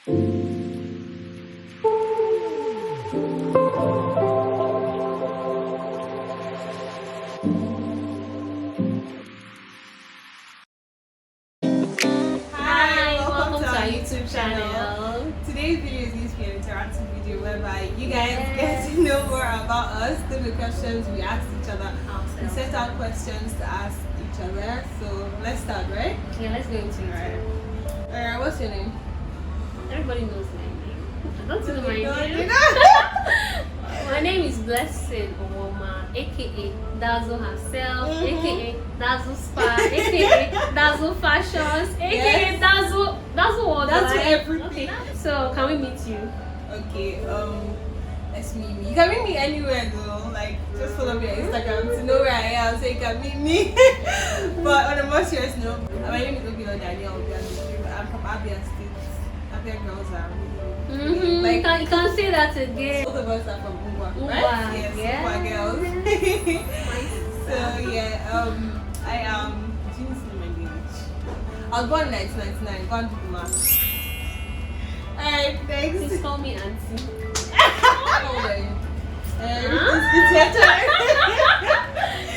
YouTube channel. Today's video is going to be an interactive video whereby you guys get to know more about us through the questions we ask each other. We set out questions to ask each other. So let's start, right? Yeah, let's go into it. Alright, what's your name? Everybody knows my name. I don't know my name. My name is Blessed Owoma, aka Dazzle.herself, aka Dazzle Spa, aka Dazzle Fashions, aka Dazzle what? That's everything. Okay. So can we meet you? Okay, let's meet me. You can meet me anywhere though. Like just follow me on Instagram to know where I am so you can meet me. But on a more serious note, my name is Danielle. I'm from Abia State. Abia girls are Like you can say that again. Both of us are from Ungwa, right? Yes, yeah. Ungwa girls. So yeah, I am. Do you see my age? I was born in 1999. Go and do the math. Alright, thanks. Please call me auntie. How old are you? It's your turn.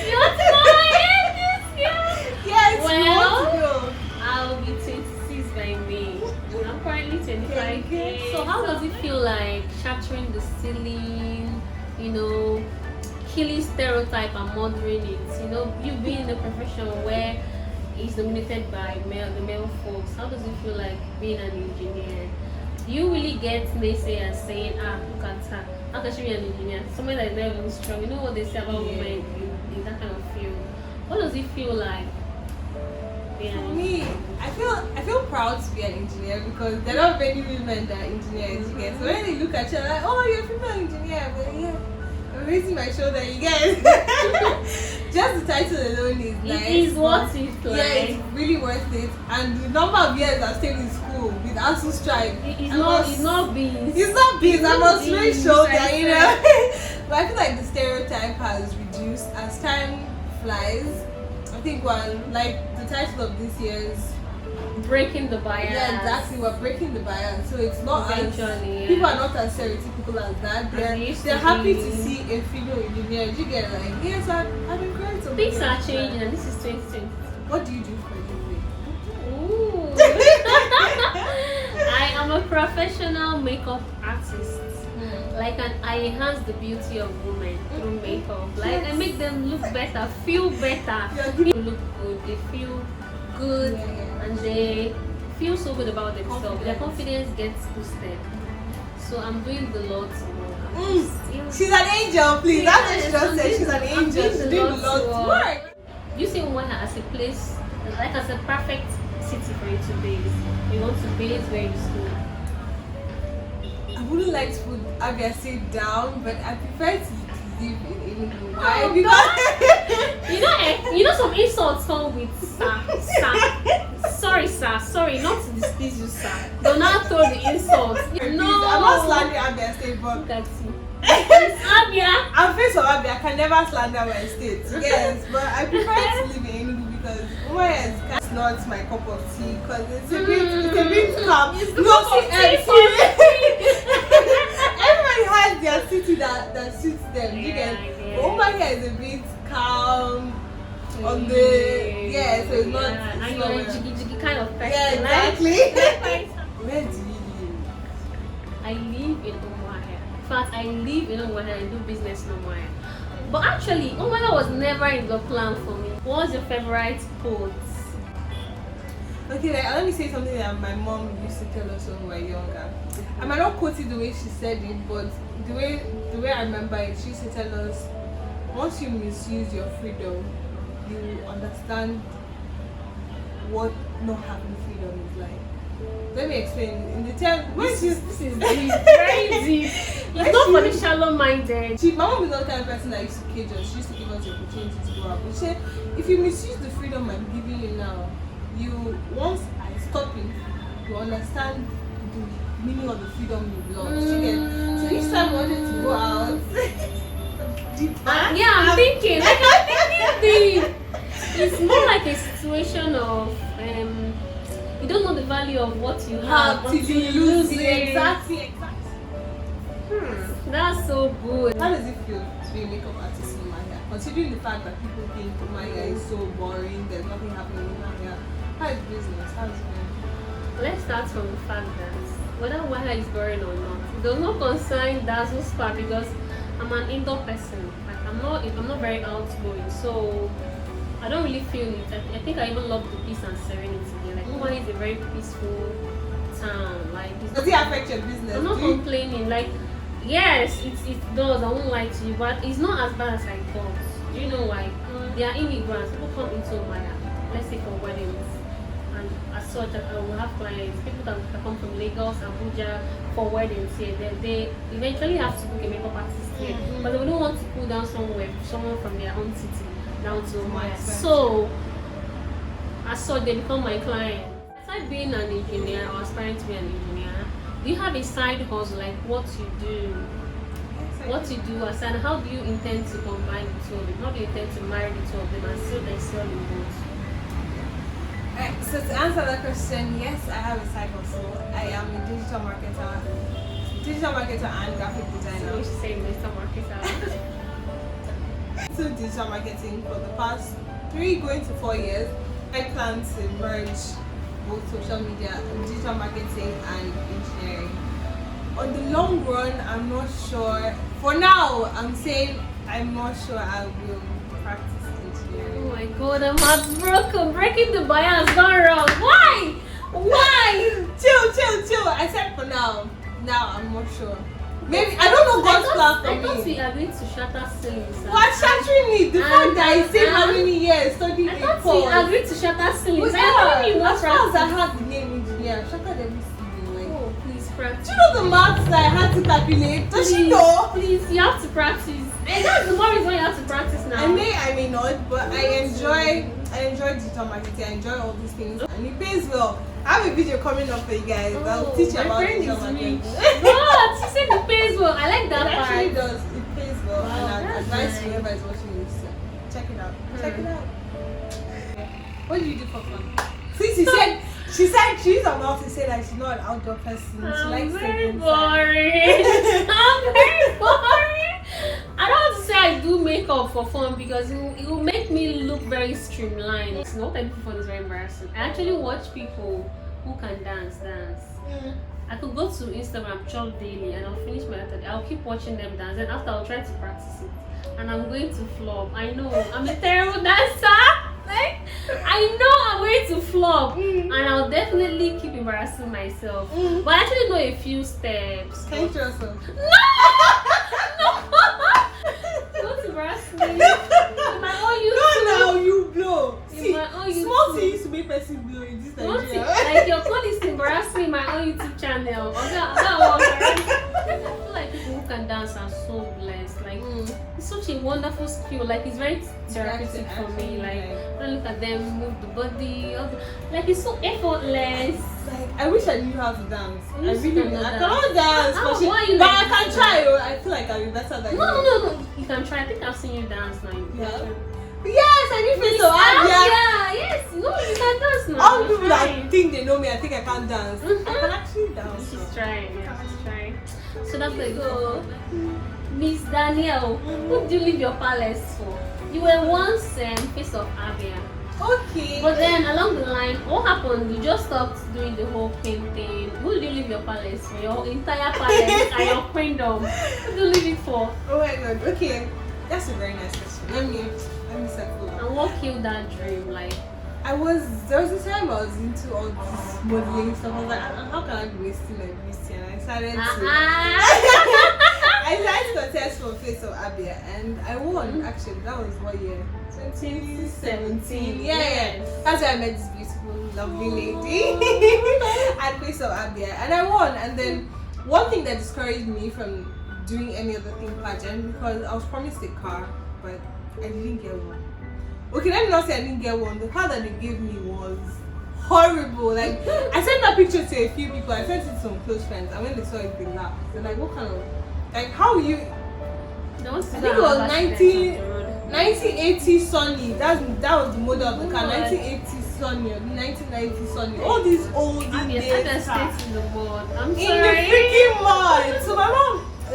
You want to know my age this year? Yes, Well, you want to go. I'll be 26 by May. I'm currently 25. Okay. So how does it feel like shattering the ceiling, killing stereotype and murdering it? You being in a profession where it's dominated by the male folks. How does it feel like being an engineer? Do you really get naysayers saying, look at her, how can she be an engineer? Somebody that is not even strong. You know what they say about women in that kind of field. What does it feel like? For me, I feel proud to be an engineer because there are not many women that are engineers, you guys. So when they look at you, like, oh, you're a female engineer, but yeah, I'm raising my shoulder, you guys. Just the title alone is nice. It is worth it, like. Yeah, it's really worth it. And the number of years I've stayed in school with ASU strike, It's not beans. It's not beans. I must raise shoulder, Right. But I feel like the stereotype has reduced as time flies. I think like the title of this year is Breaking the bias. yeah, exactly. We're breaking the bias, so it's not as people are not as stereotypical as that. They're happy to see a female engineer. You get like yes, I've been great. Things are changing, and this is 2020. What do you do for a living? Ooh. I am a professional makeup artist. I enhance the beauty of women through makeup. I make them look better, feel better. People look good, they feel good, and they feel so good about themselves. Their confidence gets boosted. So I'm doing the Lord's work. She's an angel, please. That's what she just said. She's an angel. She's doing the Lord's work. You see Umuahia as a place, as a perfect city for you to base. You want to base where you school. I wouldn't like to put Abia State down, but I prefer to live in Enugu. Why? Because some insults come with sir. Sorry, sir. Sorry, not to displease you, sir. Do not throw the insults. No, I'm not slandering Abia State, but look at you. It's Abia. I'm face of Abia. I can never slander my state. Yes, but I prefer to live in Enugu because it's not my cup of tea. Because it's a bit calm. Everybody has their city that suits them. You get. Umuahia is a bit calm. On the so it's not. And you're a jiggy kind of person. Yeah, exactly. Where do you live? I live in Umuahia. In fact, I live in Umuahia and do business in Umuahia. But actually, Umuahia was never in the plan for me. What's your favorite quote? Okay, let me say something that my mom used to tell us when we were younger. I might not quote it the way she said it, but the way I remember it, she used to tell us, once you misuse your freedom, you understand what not having freedom is like. Let me explain. In the term, This is deep, very deep. It's not for the shallow-minded. My mom is not the kind of person that used to cage us. She used to give us the opportunity to grow up. But she said, if you misuse the freedom I'm giving you now, once I stop it, you understand the meaning of the freedom you've lost. You get? So each time I wanted to go out, I'm thinking deep. It's more like a situation of You don't know the value of what you How have till until you lose it. Exactly. That's so good. How does it feel to be a makeup artist in Maya? Considering the fact that people think Maya is so boring, there's nothing happening in Maya. How is business? How is it? Let's start from the fact that whether Maya is boring or not, it does not concern Dazzle's part because I'm an indoor person. Like I'm not very outgoing, so I don't really feel it. I think I even love the peace and serenity here. Like Maya is a very peaceful town. Like Does it affect your business? I'm not complaining. Like yes, it does. I won't lie to you, but it's not as bad as I thought. Do you know why? They are immigrants. People come into Maya, let's say for weddings, and as such, I will have clients, people that come from Lagos, Abuja for weddings here. They eventually have to book a makeup artist here, but they don't want to pull down someone from their own city down to Maya. So, as such, they become my client. Aside being an engineer or aspiring to be an engineer, do you have a side hustle like what you do? What you do aside, how do you intend to combine the two of them? How do you intend to marry the two of them and still excel in both? Alright, so to answer that question, yes, I have a side hustle. I am a digital marketer and graphic So designer. we should say Mr. Marketer. So digital marketing for the past 3 going to 4 years. I plan to merge both social media, digital marketing and engineering. On the long run, I'm not sure. For now, I'm saying I'm not sure I will practice engineering. Oh my god, I'm heartbroken. Breaking the bias gone wrong. Why? Why? Chill. I said for now. Now I'm not sure. Maybe I don't know God's plan for I thought me. we agreed to shatter ceilings. What's shattering me? The fact that I stayed how many years studying I a thought course. we agreed to shatter ceilings. We I thought you are. not As far as I practice. have the name engineer, shattered every ceiling. Like, Oh, please practice. do you know the maths that I had to calculate? Does she know? Please, you have to practice. And that's the more reason you have to practice now. I may not, but I enjoy digital marketing. I enjoy all these things, and it pays well. I have a video coming up for you guys. I'll teach you my about friend digital is marketing. rich. God, she said it pays well. I like It that actually part. does. It pays well, Wow, and I that's advise nice. whoever is watching this. Check it out. Check it out. What do you do for fun? Since she said she's about to say that she's not an outdoor person. She I'm likes very staying inside. boring. I'm very boring. I don't want to say I do makeup for fun because it will make me look very streamlined. It's not that fun is very embarrassing. I actually watch people who can dance. I could go to Instagram, chop daily, and I'll finish my method. I'll keep watching them dance, and after I'll try to practice it. And I'm going to flop. I know I'm a terrible dancer. Like I know I'm going to flop, and I'll definitely keep embarrassing myself. But I actually know a few steps. Can you show yourself? Don't embarrass me. In my own YouTube. No, now you blow. In See, my own small YouTube. thing used to make person blow in this Don't Nigeria. like your phone is embarrassing me in my own YouTube channel. I feel like people who can dance are so blessed. Like it's such a wonderful skill. Like it's very therapeutic for me. Like when I look at them move the body, like it's so effortless. Like, I wish I knew how to dance. I You really cannot I dance. cannot dance, How- but, she, why you but like I can this? try. Oh, I feel like I'll be better than you. No. You can try. I think I've seen you dance now. Yeah. Yes, I need face of Abia. Yes. No, you can dance now. All people Try. that think they know me, I think I can't dance. I can actually dance. She's trying. Yeah, she's trying. So that's like Miss Danielle, who did you leave your palace for? You were once face of Abia. Okay. But then along the line, what happened? You just stopped doing the whole painting. Who did you leave your palace for? Your entire palace and your queendom. Who did you leave it for? Oh my god. Okay. That's a very nice question. Let me settle. And what killed that dream? Like, there was a time I was into all this modeling stuff. I was like, how can I be wasting my beauty? And I started to I tried to contest for Face of Abia and I won actually. That was what year? 2017. Yeah. That's where I met this beautiful, lovely lady at Face of Abia. And I won. And then one thing that discouraged me from doing any other thing pageant because I was promised a car, but I didn't get one. Okay, let me not say I didn't get one. The car that they gave me was horrible. Like I sent that picture to a few people. I sent it to some close friends, and when they saw it, they laughed. They're like, "What kind of like how you?" I think it was 1980 Sunny. That was the model of the car. 1980 Sunny, or the 1990 Sunny, all these old days states in the mud. I'm in sorry. the freaking mud. So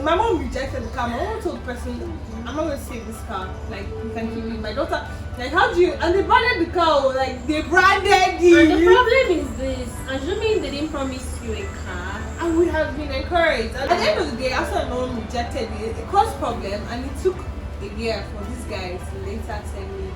my mom rejected the car. My mom told the person, I'm not going to save this car. Like, you can keep it. My daughter, like, how do you? And they branded the car. Like, they branded it. And the problem is this: assuming they didn't promise you a car, and we have been encouraged. And at the end of the day, after my mom rejected it caused problem, and it took a year for these guys to later send me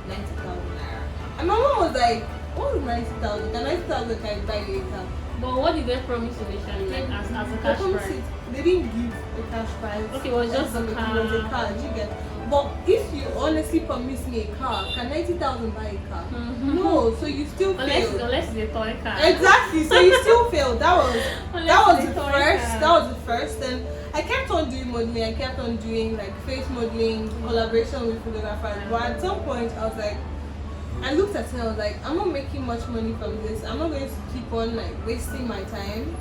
90,000 naira. And my mom was like, "What is 90,000? The 90,000 can buy later." but what did they promise initially, like as a cash price? They didn't give a cash price. Okay, it was just a car. It was a car. Do you get? But if you honestly promise me a car, can 90,000 buy a car? Mm-hmm. No, so you still fail. Unless it's a toy car. Exactly. So you still failed. That was Unless the it's a toy first. car. That was the first. And I kept on doing modeling. I kept on doing like face modeling, collaboration with photographers. But at some point, I was like, I looked at it. I was like, I'm not making much money from this. I'm not going to keep on like wasting my time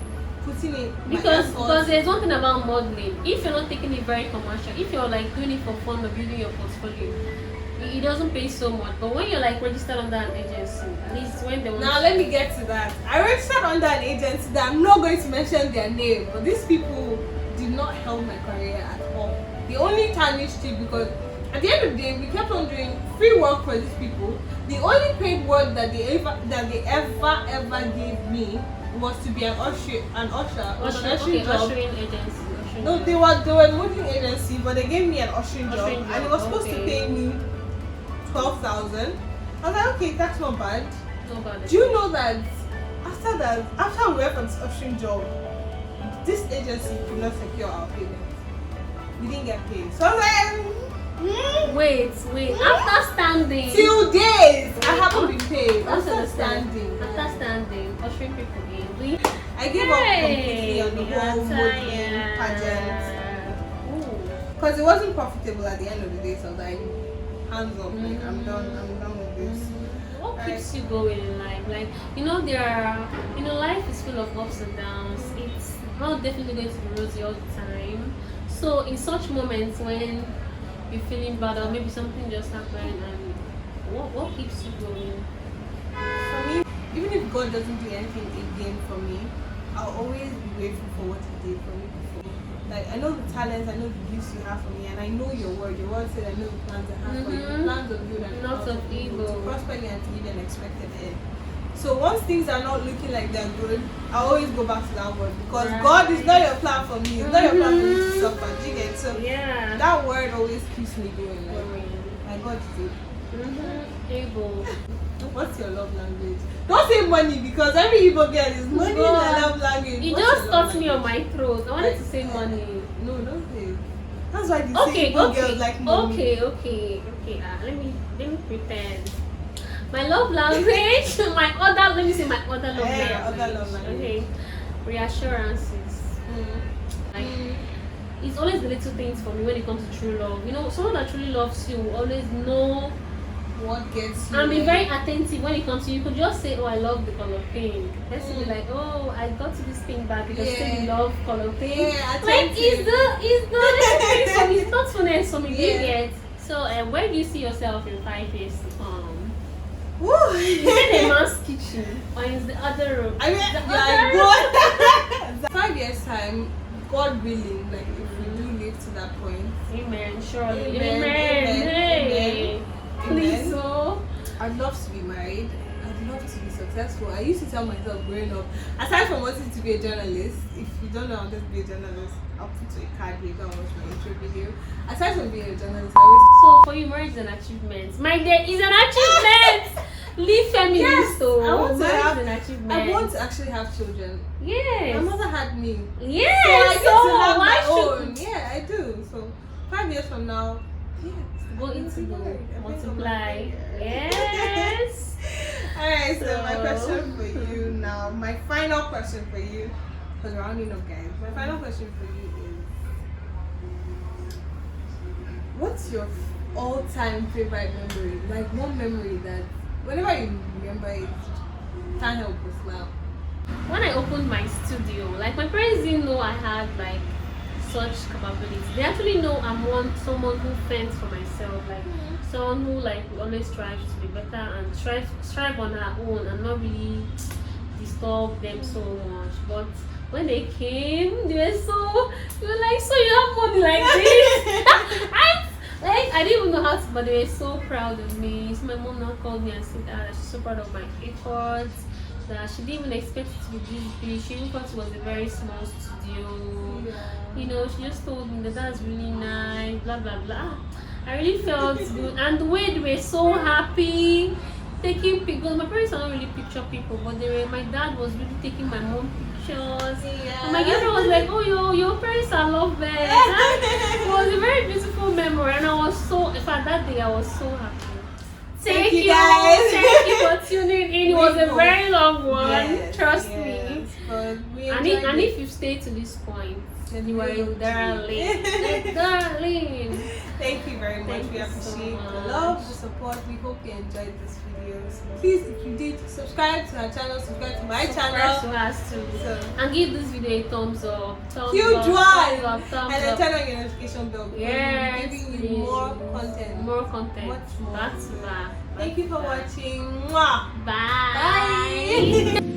putting it because there's one thing about modeling. If you're not taking it very commercial, if you're like doing it for fun or building your portfolio, it doesn't pay so much. But when you're like registered under an agency, at least when they want now let me get to that. I registered under an agency that I'm not going to mention their name, but these people did not help my career at all. They only tarnished it because at the end of the day we kept on doing free work for these people. The only paid work that they ever gave me was to be an usher ushering job. agency. No, they were a modeling agency, but they gave me an ushering job, and it was supposed to pay me 12,000. I was like, okay, that's not bad. Not bad. Do you know that after we went for this ushering job, this agency could not secure our payment. We didn't get paid. So I was like, wait. After standing 2 days, I haven't been paid. After standing, standing. ushering people in. I gave up completely on the whole modeling pageant because it wasn't profitable at the end of the day. So I was like, hands up, like I'm done with this. What keeps you going in life? Like, life is full of ups and downs. It's not definitely going to be rosy all the time. So in such moments when you're feeling bad or maybe something just happened, and what keeps you going? For me, even if God doesn't do anything again for me, I'll always be grateful for what He did for me before. Like, I know the talents, I know the gifts you have for me, and I know your word. Your word said, I know the plans I have for you. The plans of good and not of evil, to prosper you and to give you an expected end. So once things are not looking like they're good, I always go back to that word because God is not your plan for me. It's not your plan for me to suffer. Do you get it? So that word always keeps me going. Like God did. Able. What's your love language? Don't say money because every Igbo girl is money their love language. You just touched me on my throat. I wanted to say money. No, don't say it. That's why they say Igbo girls like money. Okay. Let me pretend. My love language, let me say my other love language. Okay, reassurances. Like, it's always the little things for me when it comes to true love. Someone that truly loves you will always know what gets you. And be very attentive when it comes to you. You could just say, oh, I love the color pink. Let's be like, oh, I got to this pink bag because you love color pink. Yeah, like, it's the little things for me. It's thoughtfulness for me. Yet. So, where do you see yourself in 5 years to come? Is it a man's kitchen or is the other room? I mean, like, 5 years time, God willing, like if we do live to that point. Amen. Surely. Amen. Hey. Please, so. I'd love to be married. I'd love to be successful. I used to tell myself growing up, aside from wanting to be a journalist, if you don't know how to be a journalist, I'll put a card where you can watch my intro video. Aside from being a journalist, I always. So for you, marriage is an achievement. My dear, is an achievement. Leave feminist. Yes, so I want to have an achievement. I want to actually have children. Yes. My mother had me. Yes. So I get to have why my should own. Yeah, I do. So 5 years from now, go into the multiply. Yes. Alright, so my question for you now, my final question for you, because we're rounding up, guys. My final question for you is, what's your all-time favorite memory? Like one memory that, whenever you remember it, can't help but smile. When I opened my studio, like my parents didn't know I had like such capability. They actually know I'm someone who fends for myself, like someone who like always strives to be better and strive on her own and not really disturb them so much. But when they came, they were like, so you have money like this? I didn't even know how to, but they were so proud of me. So my mom now called me and said that she's so proud of my efforts, that she didn't even expect it to be this big. She even thought it was a very small studio. You know, she just told me that that's really nice, blah blah blah. I really felt good, and the way they were so happy taking pictures. My parents are not really picture people, but my dad was really taking my mom pictures. And my girlfriend was like, oh, your parents are lovers. It was a very beautiful memory, and I was so, in fact, that day I was so happy. Thank you guys. Thank you for tuning in. It was a very long one. Trust me. And if you stay to this point, then you are a darling. A darling. Thank you very much. We appreciate the love, the support. We hope you enjoyed this video. So please, if you did, subscribe to our channel, subscribe to my channel. To us too. And give this video a thumbs up. Huge one. Thumbs up. And then turn on your notification bell. Yes. We're giving you more content. More content. Much more. That's bad. Thank you for watching. Mwah. Bye.